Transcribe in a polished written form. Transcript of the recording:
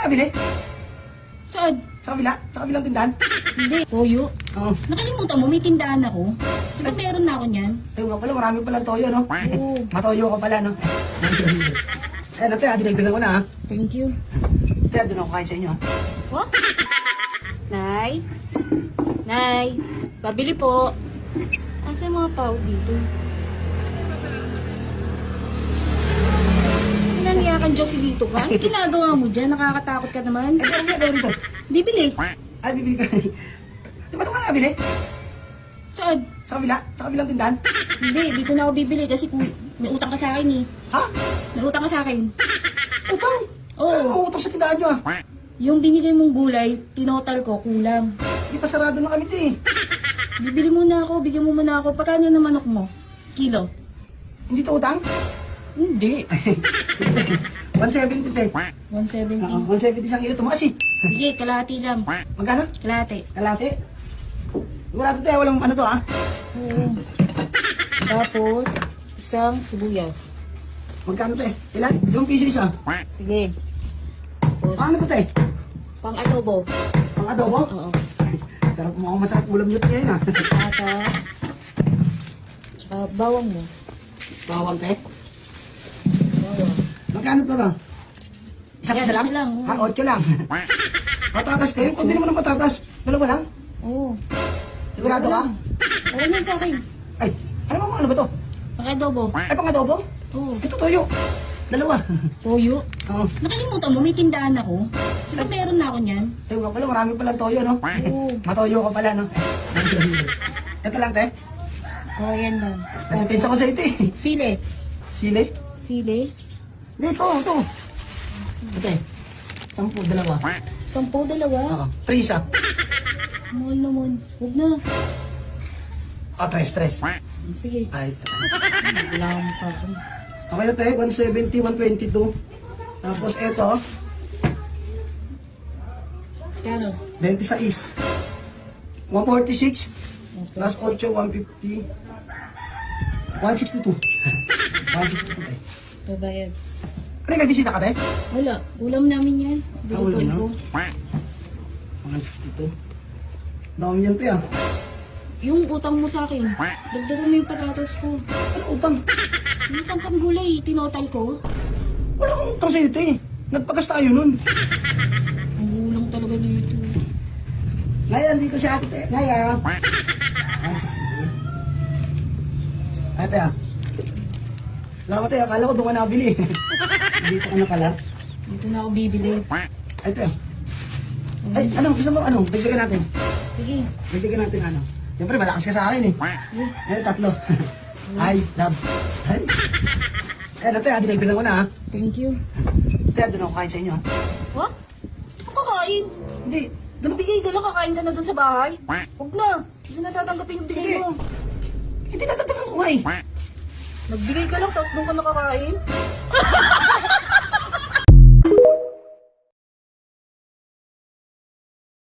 nabili? Saan? Sa kabila? Sa kabilang tindahan? Hindi. Toyo? Oo. Nakalimutan mo, may tindahan ako. Di ba meron na ako niyan? Ayun nga pala, marami palang toyo, no? Oo. Matoyo ka pala, no? Eh, ate, dinagdagan ko na, ha? Thank you. Ate, doon ako kain sa inyo, ha? Oh? Nay? Nay? Pabili po. Asa yung mga pao dito? Nangiyakan Joselito ka? Ano ginagawa mo dyan? Nakakatakot ka naman. Eh, ano gagawin ko? Bibili. Ay, bibili ka. Di ba ito ka nabili? Saan? Sa kabila? Sa kabilang tindahan? Hindi, dito na ako bibili kasi may utang ka sa akin eh. Ha? May utang ka sa akin. Utang? Oo. Ano utang sa tindahan nyo, ha? Yung binigay mong gulay, tinotal ko, kulang. Di pa sarado na kami, te. Bibili muna ako, bigyan mo muna ako. Pagkano na manok mo? Kilo? Hindi to utang? Hindi. 170, te. 170. 170 isang kilo. Tumakas, eh. Sige, kalahati lang. Magkano? Kalahati. Kalate? Sigurado, te. Walang ano to, ha? Oo. Tapos, isang sibuyas. Magkano, te? Ilan? 2 piso isa. Sige. Tapos, Paano to, te? pang adobo. Pang adobo? Oo. Sarap, mukhang masarap ulam nyo ngayon, ha? Patas. Tsaka bawang mo. Bawang, te. Bawang. Magkano to? Isang Yan, isa lang? isa lang, oo. Ha, 8 lang. Patatas, te. Kung di naman ang patatas. Dalawa lang? Oo. Sigurado ka? Okay na sa akin. Ay, ano ba to? Pang adobo. Ay, pang adobo? Oo. Ito, toyo. Dalawa. Toyo. Oo. Nakalimutan mo, may tindahan ako. Di ba meron na ako niyan? Ayun nga pala, marami palang toyo, no? Oo. Matoyo ka pala, no? Ito lang, te. Oo, yan lang. Nagtitins ako sa ito, eh. Sili. Sili? Sili. Hindi, ito. Ate, 10, dalawa. 10, dalawa. Oo. Prisa. Mahal naman. Huwag na. Ah, 3. Sige. Ay, Wala akong pa. okay na, te. 170, 122. Tapos ito, Kano? 26. 146. Plus 8, 150. 162. 162, te. Ito bayad. Ano, may bisita ka, te? Wala. Ulam namin yan. ulam Bilutuin na? ko. 162. Dami yan, te, ah. Yung utang mo sa akin. Dagdagan mo yung patatas ko. Ano utang? Yung utang kang gulay, tinotal ko. Wala akong utang sa'yo, te. Nagpagas tayo nun. Ang ulang talaga nito. Ngayon, dito si ate, te. Ngayon. 162. Ate, ah. Salamat, te. Akala ko doon ka nabili. Dito ka na pala. Dito na ako bibili. Ay, te. Ay, ano? Gusto mo, ano? Dagdagan natin. Sige. Dagdagan natin, ano? Siyempre, malakas ka sa akin, eh. Ay, 3. I love. Ay. Ay, ate, ah. Dinagdagan ko na, ha. Thank you. Te, doon ako kain sa inyo, ha. Ha? Ang kakain? Hindi. Doon Bigay ka lang, kakain ka na dun sa bahay. Huwag na. Hindi na tatanggapin yung bigay mo. Hindi nadagdagan ko nga, eh. Nagbigay ka lang, tapos doon ka nakakain.